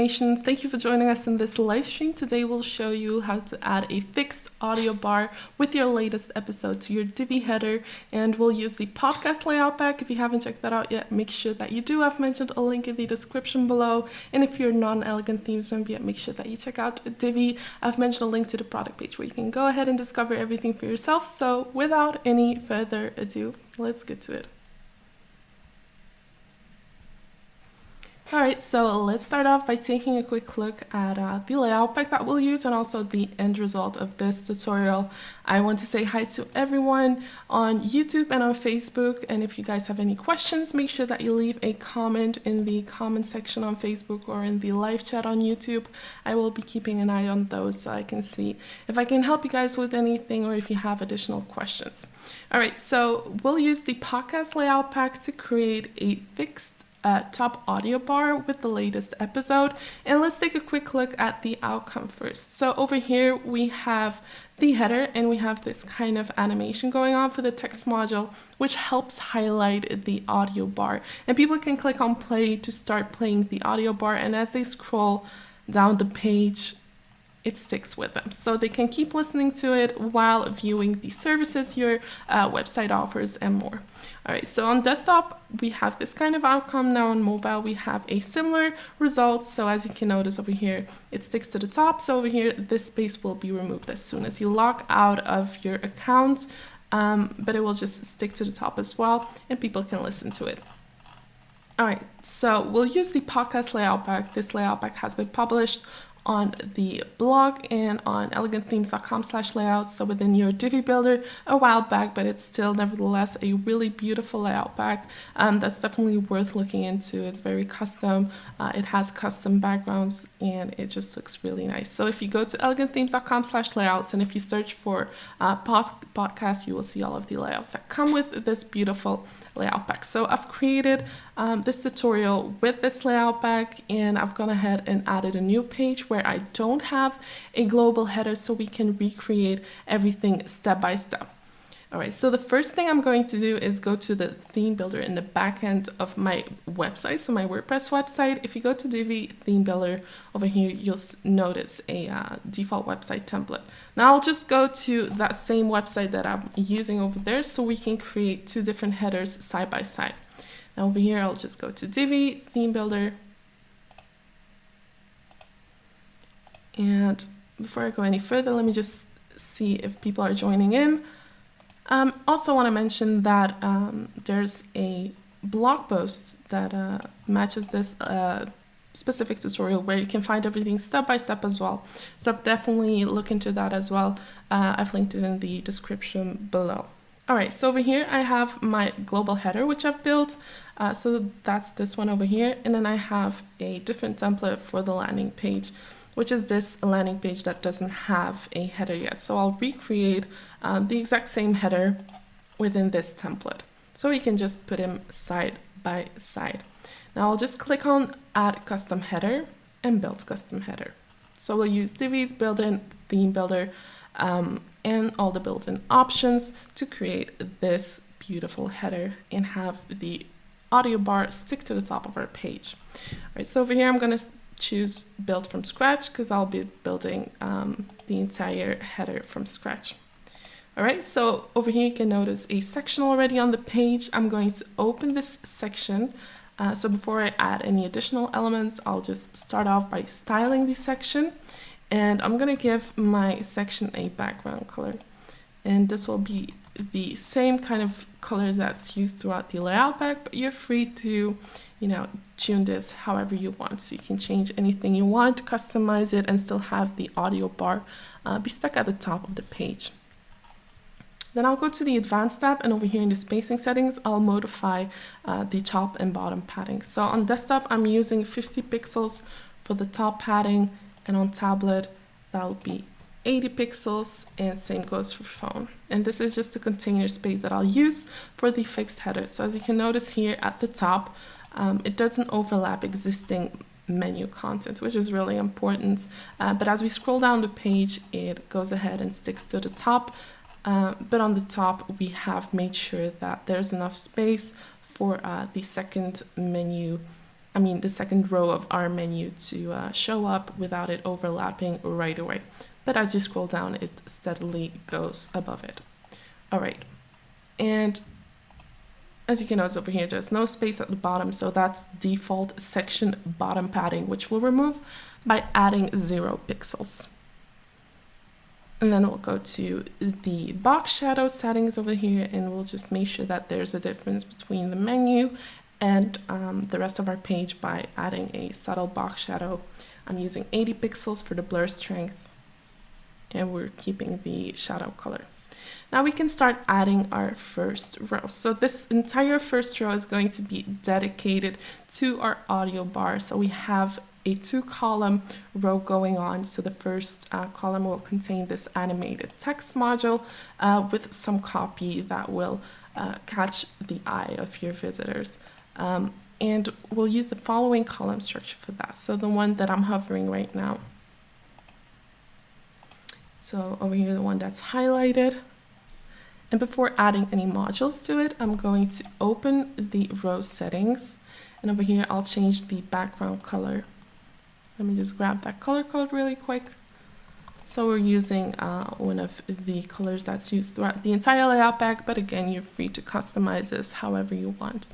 Nation, thank you for joining us in this live stream. Today we'll show you how to add a fixed audio bar with your latest episode to your Divi header, and we'll use the podcast layout pack. If you haven't checked that out yet, make sure that you do. I've mentioned a link in the description below, and if you're not an Elegant Themes member yet, make sure that you check out Divi. I've mentioned a link to the product page where you can go ahead and discover everything for yourself. So without any further ado, let's get to it. Alright, so let's start off by taking a quick look at the layout pack that we'll use and also the end result of this tutorial. I want to say hi to everyone on YouTube and on Facebook, and if you guys have any questions, make sure that you leave a comment in the comment section on Facebook or in the live chat on YouTube. I will be keeping an eye on those so I can see if I can help you guys with anything or if you have additional questions. Alright, so we'll use the podcast layout pack to create a fixed top audio bar with the latest episode, and let's take a quick look at the outcome first. So over here we have the header and we have this kind of animation going on for the text module, which helps highlight the audio bar, and people can click on play to start playing the audio bar, and as they scroll down the page it sticks with them, so they can keep listening to it while viewing the services your website offers and more. All right, so on desktop we have this kind of outcome. Now on mobile we have a similar result, so as you can notice over here it sticks to the top, so over here this space will be removed as soon as you log out of your account, but it will just stick to the top as well and people can listen to it. All right, so we'll use the podcast layout pack. This layout pack has been published on the blog and on elegantthemes.com/layout, so within your Divi builder a while back, but it's still nevertheless a really beautiful layout pack that's definitely worth looking into. It's very custom, it has custom backgrounds, and it just looks really nice. So if you go to elegantthemes.com/layouts and if you search for podcast, you will see all of the layouts that come with this beautiful layout pack. So I've created this tutorial with this layout pack, and I've gone ahead and added a new page where I don't have a global header, so we can recreate everything step by step. All right, so the first thing I'm going to do is go to the theme builder in the back end of my website, so my WordPress website. If you go to Divi theme builder over here, you'll notice a default website template. Now I'll just go to that same website that I'm using over there so we can create two different headers side by side. Now over here, I'll just go to Divi theme builder. And before I go any further, let me just see if people are joining in. Also want to mention that there's a blog post that matches this specific tutorial where you can find everything step by step as well. So definitely look into that as well. I've linked it in the description below. All right, so over here I have my global header, which I've built. So that's this one over here. And then I have a different template for the landing page, which is this landing page that doesn't have a header yet. So I'll recreate the exact same header within this template. So we can just put them side by side. Now I'll just click on Add Custom Header and Build Custom Header. So we'll use Divi's built-in theme builder and all the built-in options to create this beautiful header and have the audio bar stick to the top of our page. All right, so over here I'm going to choose build from scratch because I'll be building the entire header from scratch. All right, so over here you can notice a section already on the page. I'm going to open this section. So before I add any additional elements, I'll just start off by styling the section, and I'm going to give my section a background color, and this will be the same kind of color that's used throughout the layout pack, but you're free to, tune this however you want. So you can change anything you want, customize it, and still have the audio bar be stuck at the top of the page. Then I'll go to the advanced tab, and over here in the spacing settings, I'll modify the top and bottom padding. So on desktop, I'm using 50 pixels for the top padding, and on tablet, that'll be 80 pixels, and same goes for phone. And this is just a container space that I'll use for the fixed header. So as you can notice here at the top, it doesn't overlap existing menu content, which is really important. But as we scroll down the page, it goes ahead and sticks to the top. But on the top, we have made sure that there's enough space for the second menu the second row of our menu to show up without it overlapping right away. But as you scroll down, it steadily goes above it. All right, and as you can notice over here, there's no space at the bottom, so that's default section bottom padding, which we'll remove by adding 0 pixels. And then we'll go to the box shadow settings over here, and we'll just make sure that there's a difference between the menu and the rest of our page by adding a subtle box shadow. I'm using 80 pixels for the blur strength, and we're keeping the shadow color. Now we can start adding our first row. So this entire first row is going to be dedicated to our audio bar. So we have a 2-column row going on. So the first column will contain this animated text module with some copy that will catch the eye of your visitors. And we'll use the following column structure for that. So the one that I'm hovering right now. So over here, the one that's highlighted. And before adding any modules to it, I'm going to open the row settings. And over here, I'll change the background color. Let me just grab that color code really quick. So we're using one of the colors that's used throughout the entire layout pack, but again, you're free to customize this however you want.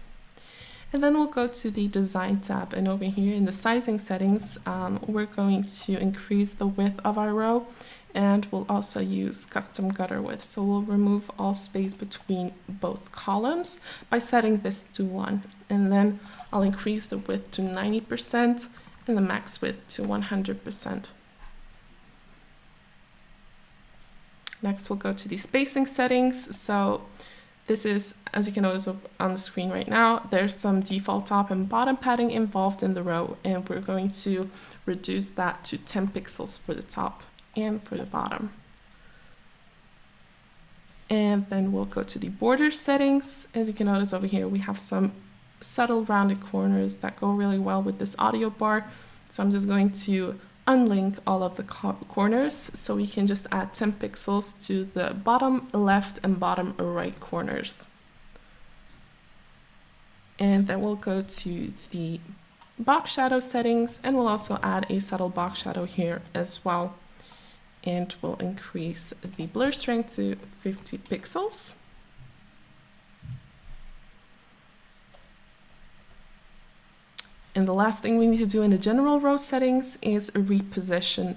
And then we'll go to the design tab, and over here in the sizing settings, we're going to increase the width of our row, and we'll also use custom gutter width. So we'll remove all space between both columns by setting this to 1. And then I'll increase the width to 90% and the max width to 100%. Next, we'll go to the spacing settings. So this is, as you can notice on the screen right now, there's some default top and bottom padding involved in the row, and we're going to reduce that to 10 pixels for the top and for the bottom. And then we'll go to the border settings. As you can notice over here, we have some subtle rounded corners that go really well with this audio bar. So I'm just going to unlink all of the corners so we can just add 10 pixels to the bottom left and bottom right corners. And then we'll go to the box shadow settings, and we'll also add a subtle box shadow here as well. And we'll increase the blur strength to 50 pixels. And the last thing we need to do in the general row settings is reposition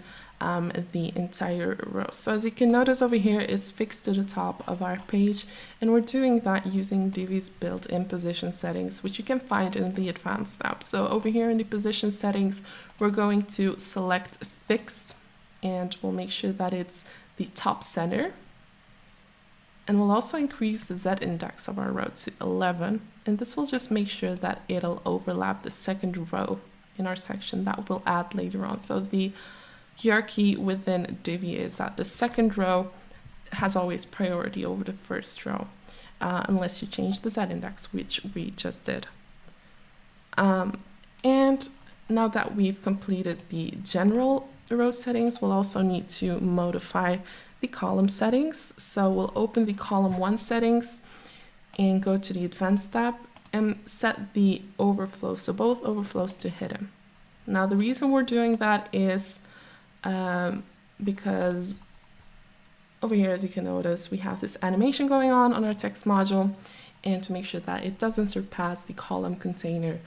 the entire row. So as you can notice over here, it's fixed to the top of our page, and we're doing that using Divi's built-in position settings, which you can find in the advanced tab. So over here in the position settings, we're going to select fixed, and we'll make sure that it's the top center. And we'll also increase the Z index of our row to 11. And this will just make sure that it'll overlap the second row in our section that we'll add later on. So the hierarchy within Divi is that the second row has always priority over the first row, unless you change the Z index, which we just did. And now that we've completed the general row settings, we'll also need to modify the column settings. So we'll open the column 1 settings and go to the advanced tab and set the overflow, so both overflows, to hidden. Now the reason we're doing that is because over here, as you can notice, we have this animation going on our text module, and to make sure that it doesn't surpass the column container,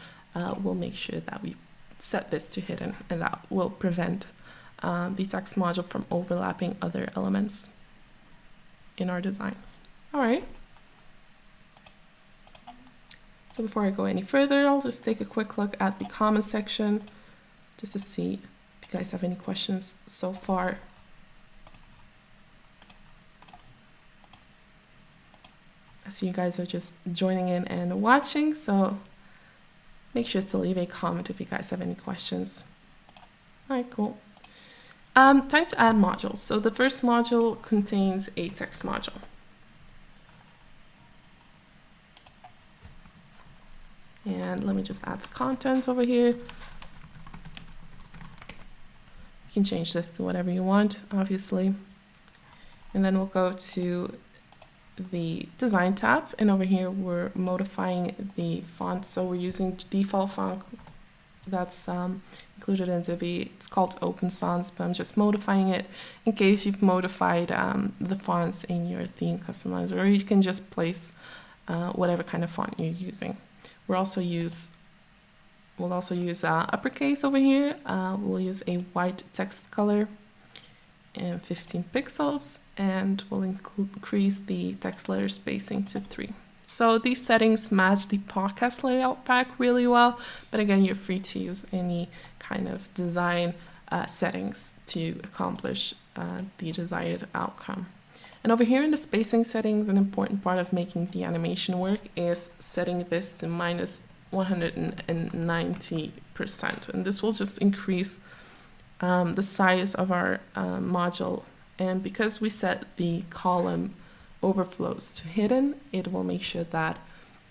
we'll make sure that we set this to hidden, and that will prevent the text module from overlapping other elements in our design. All right. So before I go any further, I'll just take a quick look at the comment section just to see if you guys have any questions so far. I see you guys are just joining in and watching, so make sure to leave a comment if you guys have any questions. All right, cool. Time to add modules. So the first module contains a text module. And let me just add the content over here. You can change this to whatever you want, obviously. And then we'll go to the design tab, and over here we're modifying the font. So we're using default font that's included in Divi. It's called Open Sans, but I'm just modifying it in case you've modified the fonts in your theme customizer, or you can just place whatever kind of font you're using. We'll also use uppercase over here. We'll use a white text color and 15 pixels, and we'll increase the text letter spacing to 3. So these settings match the podcast layout pack really well, but again, you're free to use any kind of design settings to accomplish the desired outcome. And over here in the spacing settings, an important part of making the animation work is setting this to minus 190%. And this will just increase the size of our module. And because we set the column overflows to hidden, it will make sure that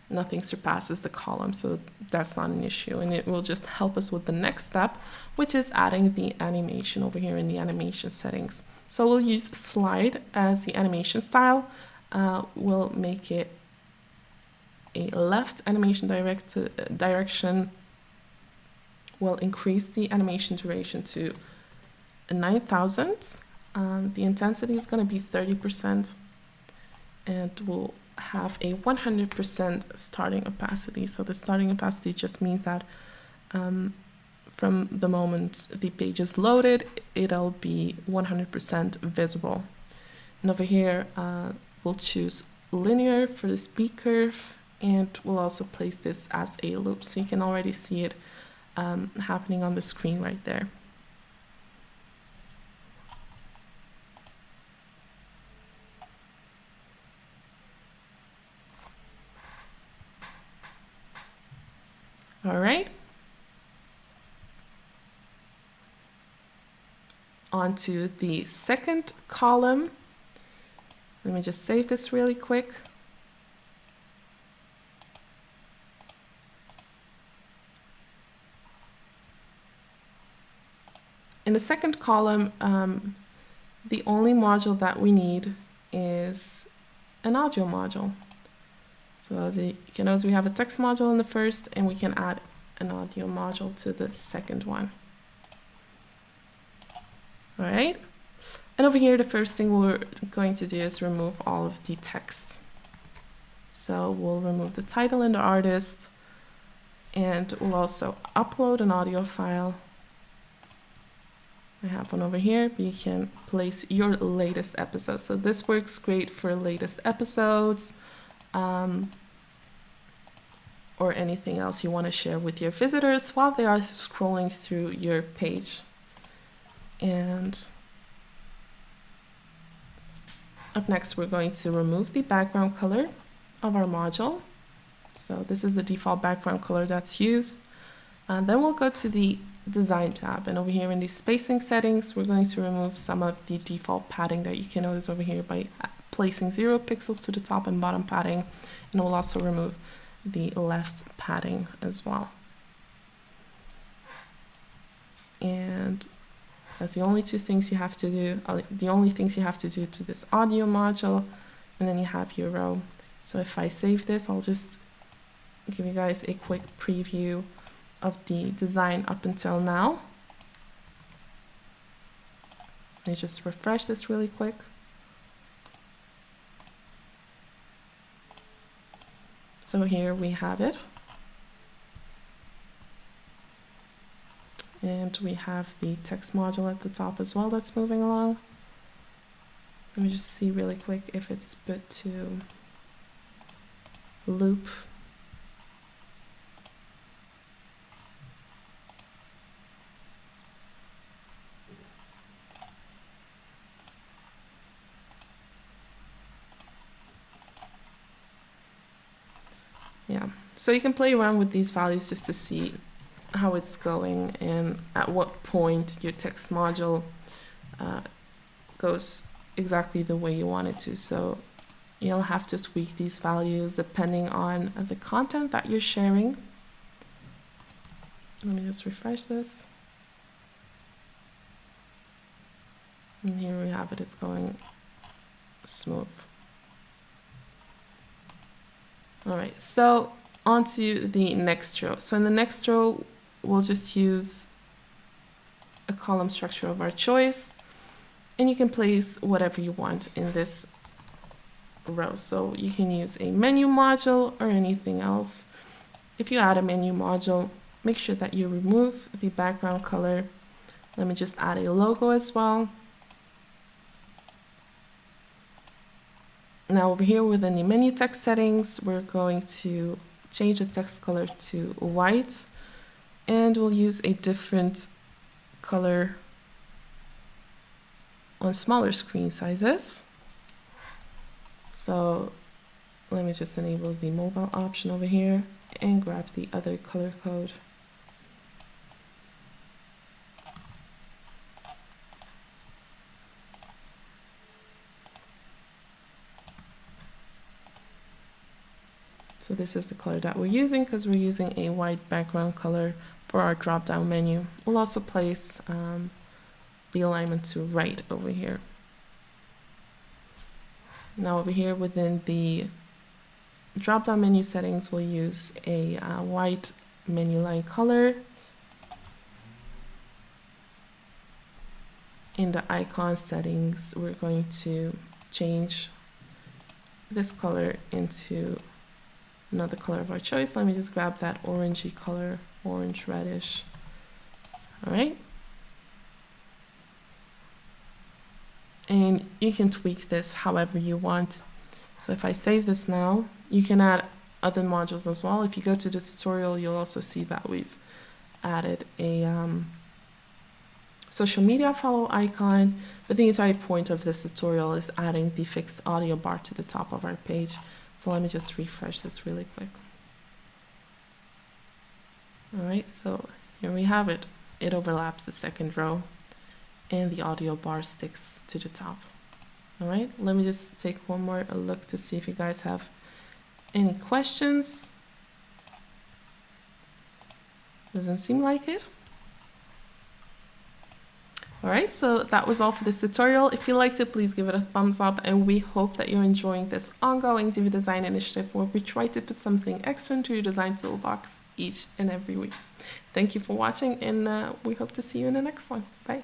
nothing surpasses the column, so that's not an issue, and it will just help us with the next step, which is adding the animation over here in the animation settings. So we'll use slide as the animation style. We'll make it a left animation direction. We'll increase the animation duration to 9,000. The intensity is going to be 30%, and we'll have a 100% starting opacity. So the starting opacity just means that from the moment the page is loaded, it'll be 100% visible. And over here, we'll choose linear for the speed curve, and we'll also place this as a loop, so you can already see it happening on the screen right there. All right. Onto the second column. Let me just save this really quick. In the second column, the only module that we need is an audio module. So as you can notice, we have a text module in the first, and we can add an audio module to the second one. All right. And over here, the first thing we're going to do is remove all of the text. So we'll remove the title and the artist, and we'll also upload an audio file. I have one over here, but you can place your latest episode. So this works great for latest episodes, or anything else you want to share with your visitors while they are scrolling through your page. And up next, we're going to remove the background color of our module. So this is the default background color that's used. And then we'll go to the design tab, and over here in the spacing settings, we're going to remove some of the default padding that you can notice over here by placing 0 pixels to the top and bottom padding, and we'll also remove the left padding as well. And that's the only two things you have to do, to this audio module, and then you have your row. So if I save this, I'll just give you guys a quick preview of the design up until now. Let me just refresh this really quick. So here we have it. And we have the text module at the top as well that's moving along. Let me just see really quick if it's put to loop. Yeah, so you can play around with these values just to see how it's going and at what point your text module goes exactly the way you want it to. So you'll have to tweak these values depending on the content that you're sharing. Let me just refresh this. And here we have it, it's going smooth. All right, so on to the next row. So in the next row, we'll just use a column structure of our choice, and you can place whatever you want in this row. So you can use a menu module or anything else. If you add a menu module, make sure that you remove the background color. Let me just add a logo as well. Now over here within the menu text settings, we're going to change the text color to white, and we'll use a different color on smaller screen sizes. So let me just enable the mobile option over here and grab the other color code. So this is the color that we're using because we're using a white background color for our drop-down menu. We'll also place the alignment to right over here. Now over here within the drop-down menu settings, we'll use a white menu line color. In the icon settings, we're going to change this color into another color of our choice. Let me just grab that orangey color, orange reddish. All right. And you can tweak this however you want. So if I save this now, you can add other modules as well. If you go to the tutorial, you'll also see that we've added a social media follow icon. But the entire point of this tutorial is adding the fixed audio bar to the top of our page. So let me just refresh this really quick. All right, so here we have it. It overlaps the second row and the audio bar sticks to the top. All right, let me just take one more look to see if you guys have any questions. Doesn't seem like it. All right, so that was all for this tutorial. If you liked it, please give it a thumbs up, and we hope that you're enjoying this ongoing Divi design initiative where we try to put something extra into your design toolbox each and every week. Thank you for watching, and we hope to see you in the next one. Bye.